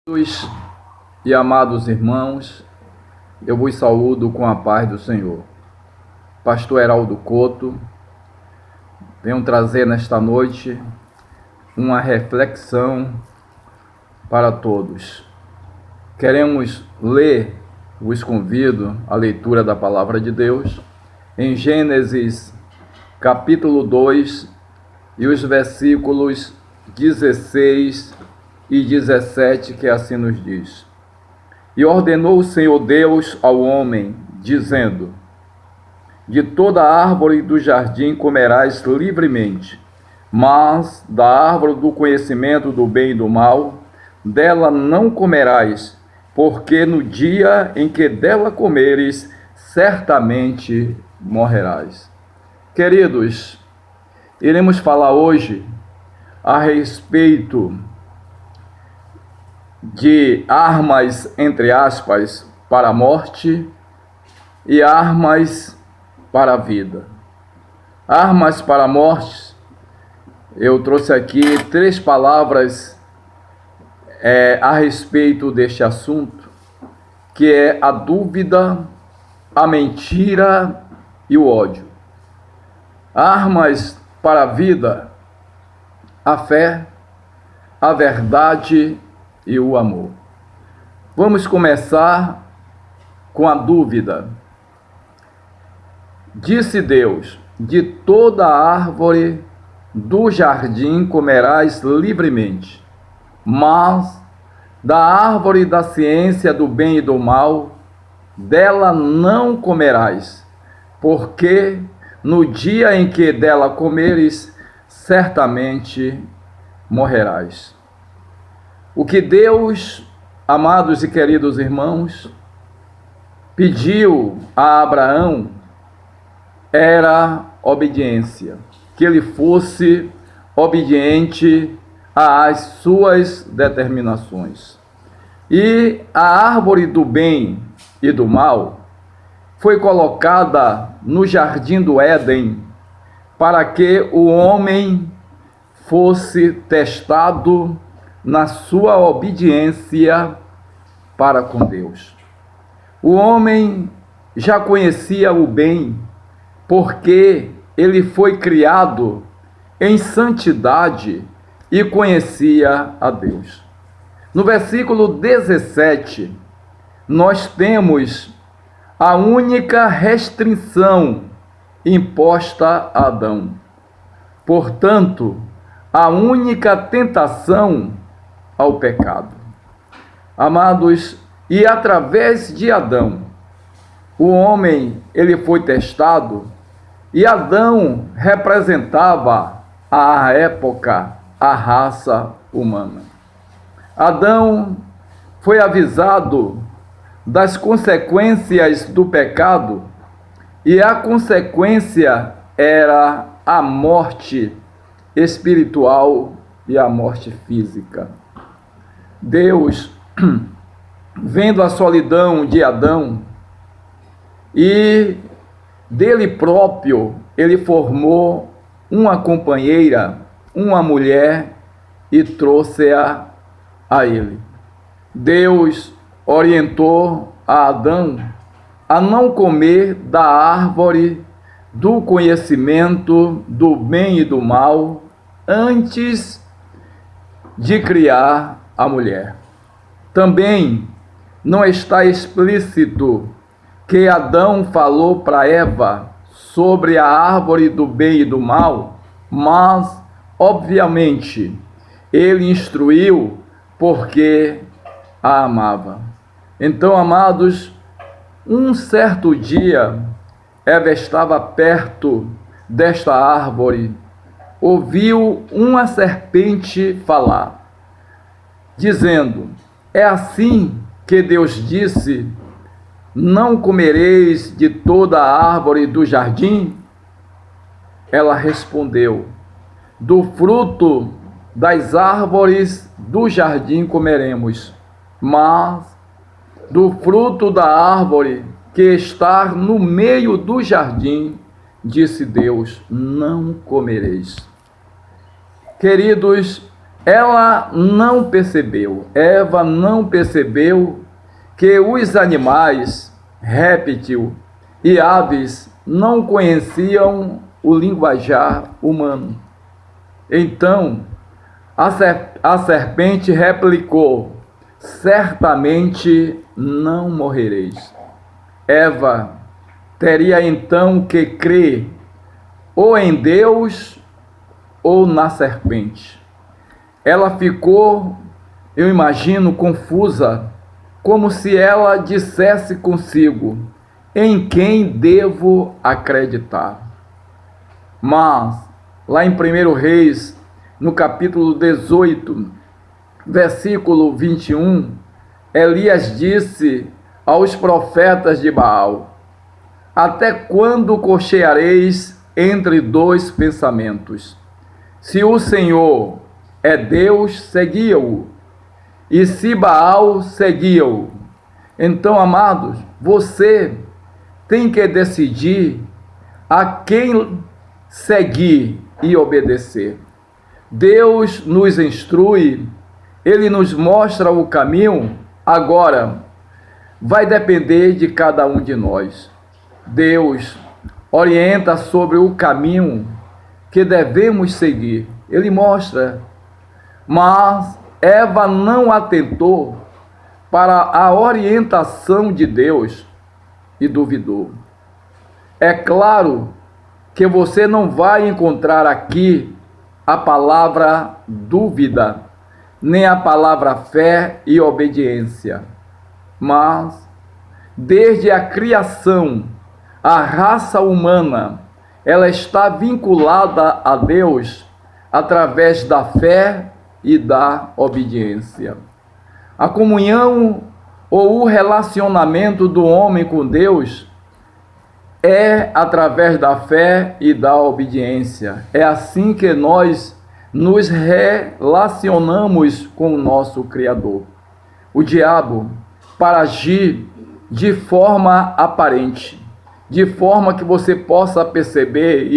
Queridos e amados irmãos, eu vos saúdo com a paz do Senhor. Pastor Heraldo Couto, venho trazer nesta noite uma reflexão para todos. Queremos ler, vos convido à leitura da Palavra de Deus, em Gênesis capítulo 2 e os versículos 16 e 17, que assim nos diz: E ordenou o Senhor Deus ao homem, dizendo: De toda árvore do jardim comerás livremente, mas da árvore do conhecimento do bem e do mal, dela não comerás, porque no dia em que dela comeres, certamente morrerás. Queridos, iremos falar hoje a respeito de armas, entre aspas, para a morte e armas para a vida. Armas para a morte, eu trouxe aqui 3 palavras a respeito deste assunto, que é a dúvida, a mentira e o ódio. Armas para a vida, a fé, a verdade e o amor. Vamos começar com a dúvida. Disse Deus: De toda árvore do jardim comerás livremente, mas da árvore da ciência do bem e do mal, dela não comerás, porque no dia em que dela comeres, certamente morrerás. O que Deus, amados e queridos irmãos, pediu a Abraão era obediência, que ele fosse obediente às suas determinações. E a árvore do bem e do mal foi colocada no jardim do Éden para que o homem fosse testado na sua obediência para com Deus. O homem já conhecia o bem, porque ele foi criado em santidade e conhecia a Deus. No versículo 17, nós temos a única restrição imposta a Adão. Portanto, a única tentação ao pecado. Amados, e através de Adão, o homem, ele foi testado, e Adão representava à época a raça humana. Adão foi avisado das consequências do pecado, e a consequência era a morte espiritual e a morte física. Deus, vendo a solidão de Adão, e dele próprio ele formou uma companheira, uma mulher, e trouxe-a a ele. Deus orientou a Adão a não comer da árvore do conhecimento do bem e do mal antes de criar a mulher. Também não está explícito que Adão falou para Eva sobre a árvore do bem e do mal, mas, obviamente, ele instruiu porque a amava. Então, amados, um certo dia, Eva estava perto desta árvore, ouviu uma serpente falar, dizendo: É assim que Deus disse: Não comereis de toda a árvore do jardim? Ela respondeu: Do fruto das árvores do jardim comeremos, mas do fruto da árvore que está no meio do jardim, disse Deus, não comereis. Queridos, Eva não percebeu que os animais, réptil e aves não conheciam o linguajar humano. Então, a serpente replicou: certamente não morrereis. Eva teria então que crer ou em Deus ou na serpente. Ela ficou, eu imagino, confusa, como se ela dissesse consigo: em quem devo acreditar? Mas, lá em 1 Reis, no capítulo 18, versículo 21, Elias disse aos profetas de Baal: até quando cocheareis entre dois pensamentos? Se o Senhor é Deus, seguia-o, e se Baal, seguia-o. Então, amados, você tem que decidir a quem seguir e obedecer. Deus nos instrui, Ele nos mostra o caminho. Agora, vai depender de cada um de nós. Deus orienta sobre o caminho que devemos seguir. Ele mostra, mas Eva não atentou para a orientação de Deus e duvidou. É claro que você não vai encontrar aqui a palavra dúvida, nem a palavra fé e obediência. Mas, desde a criação, a raça humana, ela está vinculada a Deus através da fé e da obediência. A comunhão ou o relacionamento do homem com Deus é através da fé e da obediência. É assim que nós nos relacionamos com o nosso Criador. O diabo, para agir de forma aparente, de forma que você possa perceber,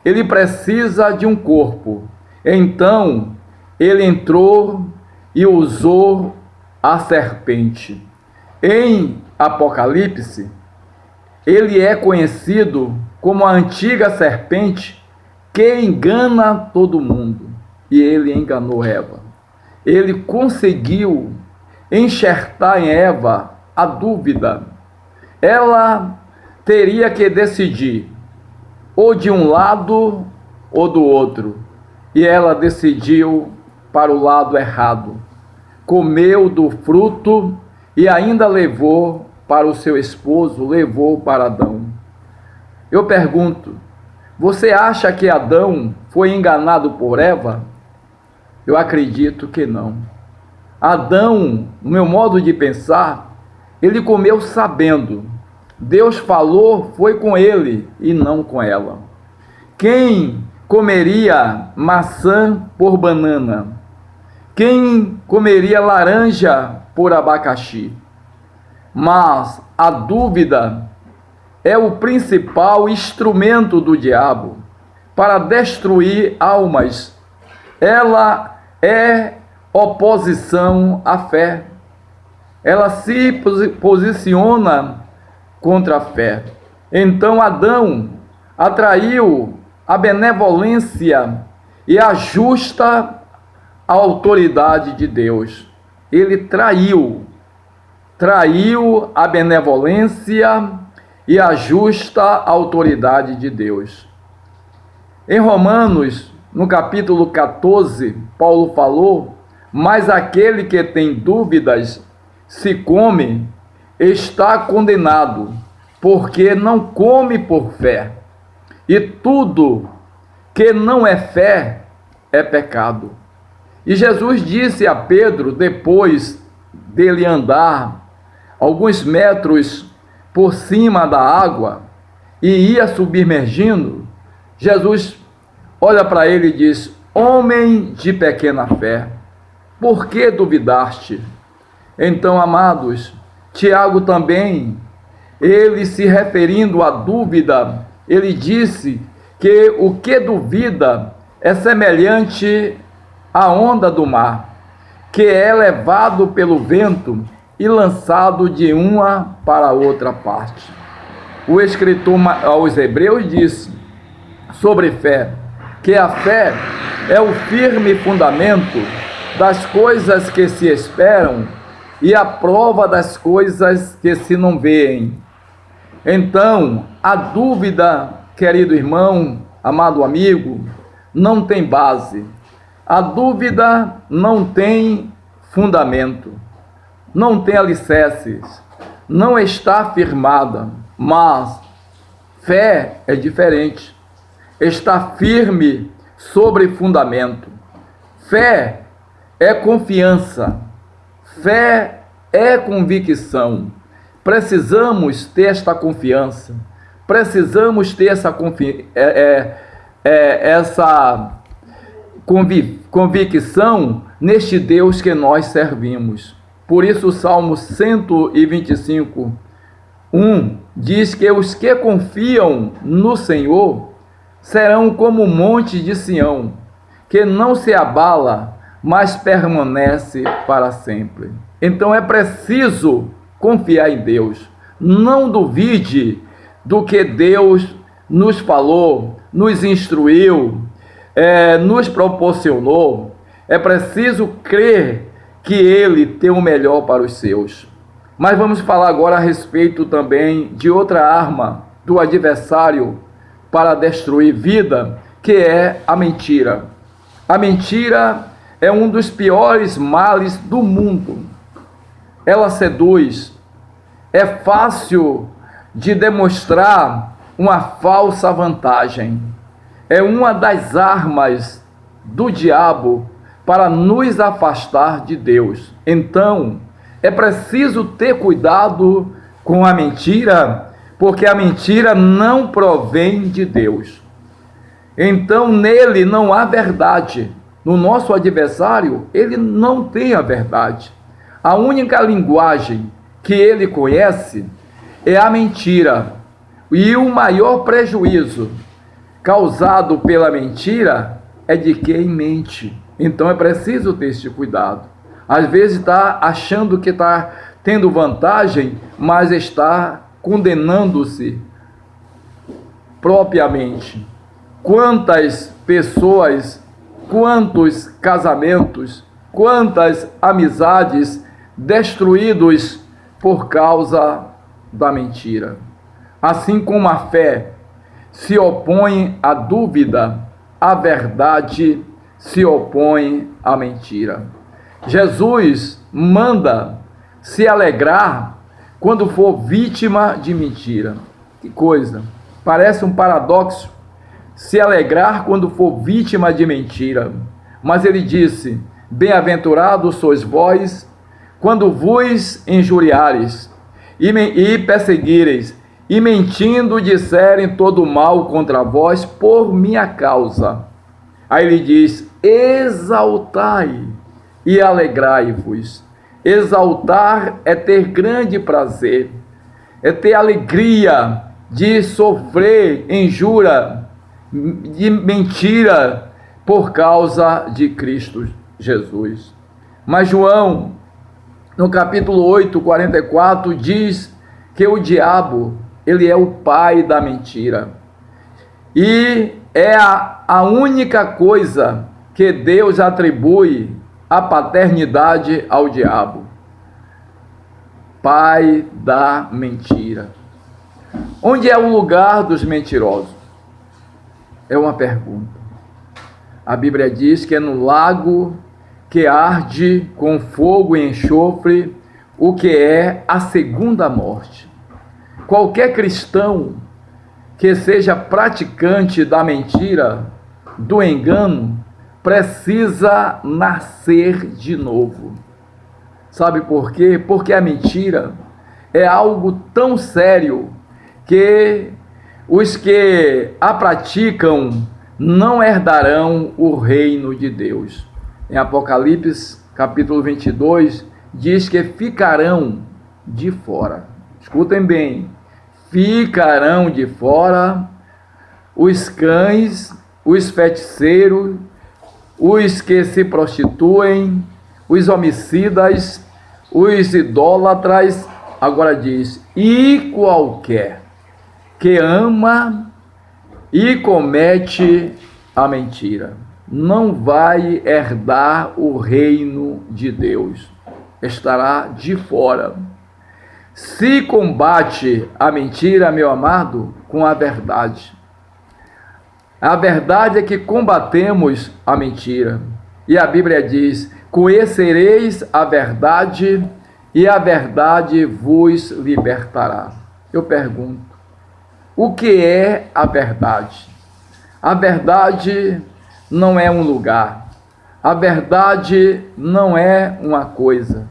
ele precisa de um corpo. Então, ele entrou e usou a serpente. Em Apocalipse, ele é conhecido como a antiga serpente que engana todo mundo. E ele enganou Eva. Ele conseguiu enxertar em Eva a dúvida. Ela teria que decidir ou de um lado ou do outro. E ela decidiu para o lado errado. Comeu do fruto e ainda levou para o seu esposo, levou para Adão. Eu pergunto, você acha que Adão foi enganado por Eva? Eu acredito que não. Adão, no meu modo de pensar, ele comeu sabendo. Deus falou, foi com ele e não com ela. Quem comeria maçã por banana? Quem comeria laranja por abacaxi? Mas a dúvida é o principal instrumento do diabo para destruir almas. Ela é oposição à fé. Ela se posiciona contra a fé. Então Adão atraiu a benevolência e a justa autoridade de Deus. Ele traiu a benevolência e a justa autoridade de Deus. Em Romanos, no capítulo 14, Paulo falou: mas aquele que tem dúvidas, se come, está condenado, porque não come por fé. E tudo que não é fé é pecado. E Jesus disse a Pedro, depois dele andar alguns metros por cima da água e ia submergindo, Jesus olha para ele e diz: homem de pequena fé, por que duvidaste? Então, amados, Tiago também, ele se referindo à dúvida, ele disse que o que duvida é semelhante a onda do mar, que é levado pelo vento e lançado de uma para outra parte. O escritor aos Hebreus disse sobre fé, que a fé é o firme fundamento das coisas que se esperam e a prova das coisas que se não veem. Então, a dúvida, querido irmão, amado amigo, não tem base. A dúvida não tem fundamento, não tem alicerces, não está firmada, mas fé é diferente. Está firme sobre fundamento. Fé é confiança. Fé é convicção. Precisamos ter esta confiança. Precisamos ter essa convicção neste Deus que nós servimos. Por isso o Salmo 125, 1 diz que os que confiam no Senhor serão como o monte de Sião, que não se abala, mas permanece para sempre. Então é preciso confiar em Deus. Não duvide do que Deus nos falou, nos instruiu, nos proporcionou. É preciso crer que Ele tem o melhor para os seus. Mas vamos falar agora a respeito também de outra arma do adversário para destruir vida, que é a mentira. A mentira é um dos piores males do mundo. Ela seduz. É fácil de demonstrar uma falsa vantagem. É uma das armas do diabo para nos afastar de Deus. Então, é preciso ter cuidado com a mentira, porque a mentira não provém de Deus. Então, nele não há verdade. No nosso adversário, ele não tem a verdade. A única linguagem que ele conhece é a mentira. E o maior prejuízo causado pela mentira é de quem mente. Então é preciso ter este cuidado. Às vezes está achando que está tendo vantagem, mas está condenando-se propriamente. Quantas pessoas, quantos casamentos, quantas amizades destruídos por causa da mentira. Assim como a fé se opõe à dúvida, a verdade se opõe à mentira. Jesus manda se alegrar quando for vítima de mentira. Que coisa! Parece um paradoxo se alegrar quando for vítima de mentira. Mas ele disse: bem-aventurados sois vós quando vos injuriares e perseguireis, e mentindo disserem todo mal contra vós por minha causa. Aí ele diz: exaltai e alegrai-vos. Exaltar é ter grande prazer, é ter alegria de sofrer injúria, de mentira por causa de Cristo Jesus. Mas João, no capítulo 8, 44, diz que o diabo, ele é o pai da mentira. E é a única coisa que Deus atribui a paternidade ao diabo. Pai da mentira. Onde é o lugar dos mentirosos? É uma pergunta. A Bíblia diz que é no lago que arde com fogo e enxofre, o que é a segunda morte. Qualquer cristão que seja praticante da mentira, do engano, precisa nascer de novo. Sabe por quê? Porque a mentira é algo tão sério que os que a praticam não herdarão o reino de Deus. Em Apocalipse, capítulo 22, diz que ficarão de fora. Escutem bem, ficarão de fora os cães, os feiticeiros, os que se prostituem, os homicidas, os idólatras. Agora diz: e qualquer que ama e comete a mentira não vai herdar o reino de Deus, estará de fora. Se combate a mentira, meu amado, com a verdade. A verdade é que combatemos a mentira. E a Bíblia diz: conhecereis a verdade e a verdade vos libertará. Eu pergunto, o que é a verdade? A verdade não é um lugar. A verdade não é uma coisa.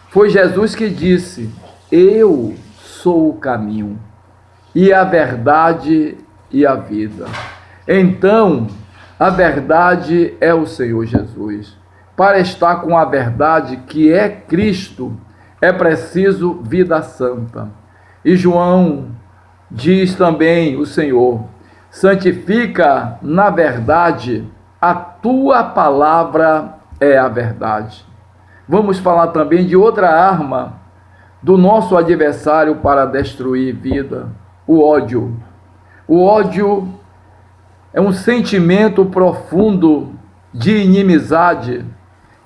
Foi Jesus que disse: eu sou o caminho e a verdade e a vida. Então, a verdade é o Senhor Jesus. Para estar com a verdade, que é Cristo, é preciso vida santa. E João diz também, o Senhor: santifica na verdade, a tua palavra é a verdade. Vamos falar também de outra arma do nosso adversário para destruir vida: o ódio. O ódio é um sentimento profundo de inimizade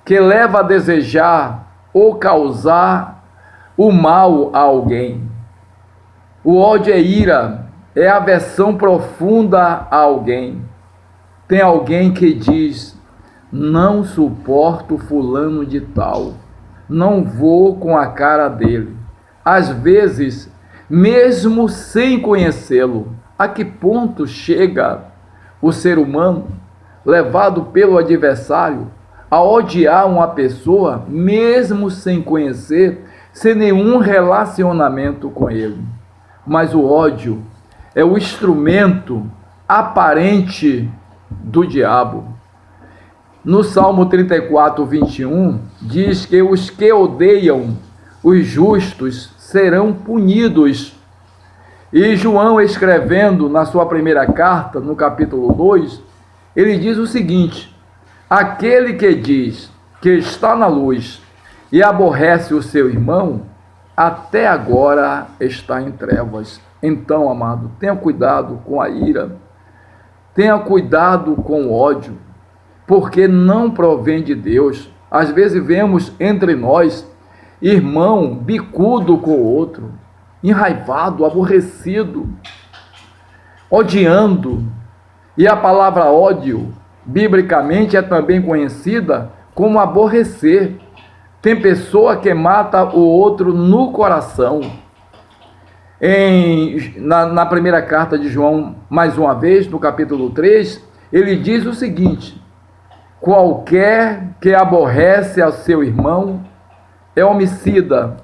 que leva a desejar ou causar o mal a alguém. O ódio é ira, é aversão profunda a alguém. Tem alguém que diz: não suporto fulano de tal, não vou com a cara dele. Às vezes, mesmo sem conhecê-lo. A que ponto chega o ser humano, levado pelo adversário, a odiar uma pessoa, mesmo sem conhecer, sem nenhum relacionamento com ele? Mas o ódio é o instrumento aparente do diabo. No Salmo 34, 21, diz que os que odeiam os justos serão punidos. E João, escrevendo na sua primeira carta, no capítulo 2, ele diz o seguinte: aquele que diz que está na luz e aborrece o seu irmão, até agora está em trevas. Então, amado, tenha cuidado com a ira, tenha cuidado com o ódio, porque não provém de Deus. Às vezes vemos entre nós irmão bicudo com o outro, enraivado, aborrecido, odiando. E a palavra ódio, biblicamente, é também conhecida como aborrecer. Tem pessoa que mata o outro no coração. Na primeira carta de João, mais uma vez, no capítulo 3, ele diz o seguinte: qualquer que aborrece ao seu irmão é homicida,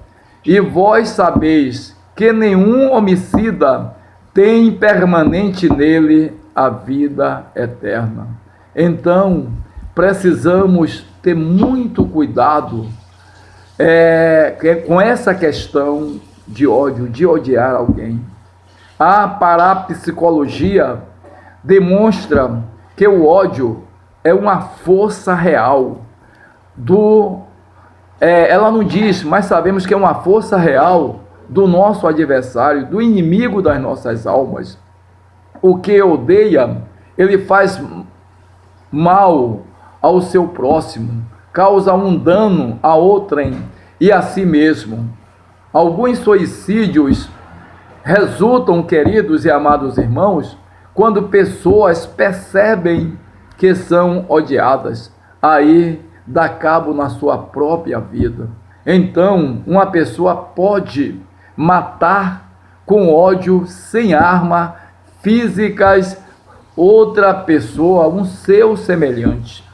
e vós sabeis que nenhum homicida tem permanente nele a vida eterna. Então, precisamos ter muito cuidado com essa questão de ódio, de odiar alguém. A parapsicologia demonstra que o ódio é uma força real ela não diz, mas sabemos que é uma força real do nosso adversário, do inimigo das nossas almas. O que odeia, ele faz mal ao seu próximo, causa um dano a outrem e a si mesmo. Alguns suicídios resultam, queridos e amados irmãos, quando pessoas percebem que são odiadas. Aí dá cabo na sua própria vida. Então, uma pessoa pode matar com ódio, sem arma físicas, outra pessoa, um seu semelhante.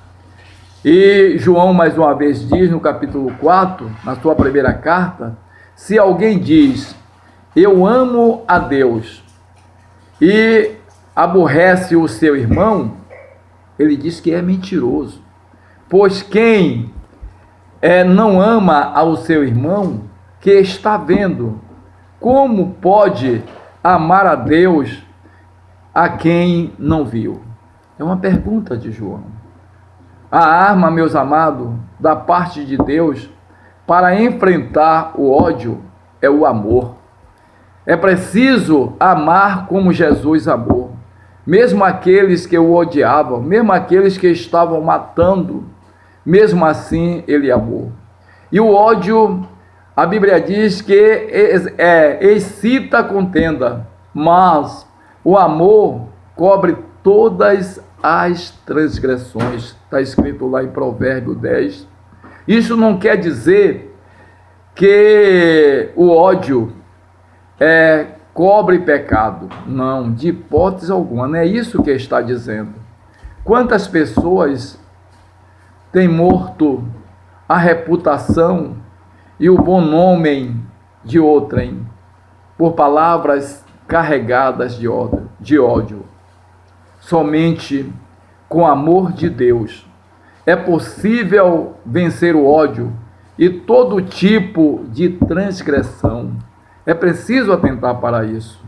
E João, mais uma vez, diz no capítulo 4, na sua primeira carta: se alguém diz, eu amo a Deus, e aborrece o seu irmão, ele diz que é mentiroso. Pois quem não ama ao seu irmão, que está vendo, como pode amar a Deus a quem não viu? É uma pergunta de João. A arma, meus amados, da parte de Deus para enfrentar o ódio é o amor. É preciso amar como Jesus amou. Mesmo aqueles que o odiavam, mesmo aqueles que estavam matando, mesmo assim ele amou. E o ódio, a Bíblia diz que excita a contenda, mas o amor cobre todas as transgressões. Está escrito lá em Provérbios 10. Isso não quer dizer que o ódio cobre pecado. Não, de hipótese alguma, não é isso que está dizendo. Quantas pessoas têm morto a reputação e o bom nome de outrem por palavras carregadas de ódio. Somente com o amor de Deus é possível vencer o ódio e todo tipo de transgressão. É preciso atentar para isso.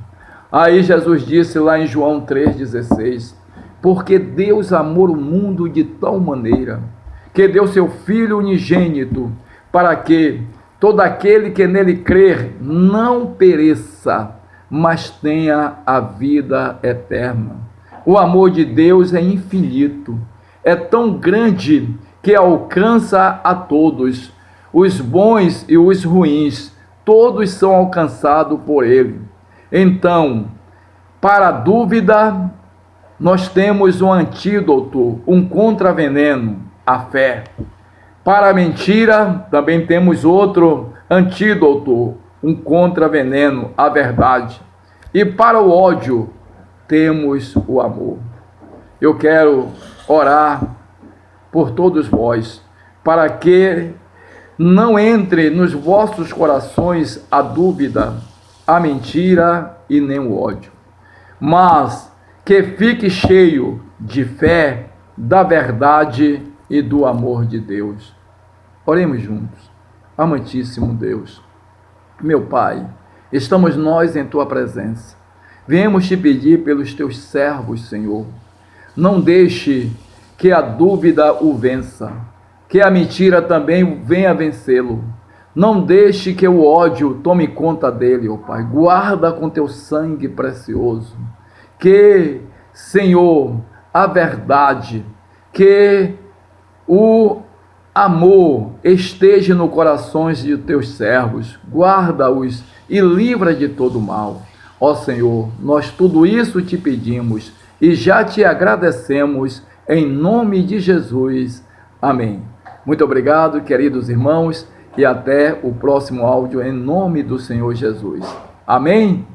Aí Jesus disse lá em João 3,16, porque Deus amou o mundo de tal maneira que deu seu Filho unigênito, para que todo aquele que nele crer não pereça, mas tenha a vida eterna. O amor de Deus é infinito, é tão grande que alcança a todos, os bons e os ruins, todos são alcançados por ele. Então, para a dúvida, nós temos um antídoto, um contraveneno, a fé. Para a mentira, também temos outro antídoto, um contraveneno, a verdade. E para o ódio, temos o amor. Eu quero orar por todos vós, para que não entre nos vossos corações a dúvida, a mentira e nem o ódio, mas que fique cheio de fé, da verdade e do amor de Deus. Oremos juntos. Amantíssimo Deus, meu Pai, estamos nós em Tua presença. Viemos te pedir pelos Teus servos, Senhor. Não deixe que a dúvida o vença, que a mentira também venha vencê-lo. Não deixe que o ódio tome conta dele, ó Pai. Guarda com Teu sangue precioso. Que, Senhor, a verdade, que o amor esteja no corações de Teus servos. Guarda-os e livra de todo mal. Ó Senhor, nós tudo isso te pedimos e já te agradecemos em nome de Jesus. Amém. Muito obrigado, queridos irmãos, e até o próximo áudio em nome do Senhor Jesus. Amém?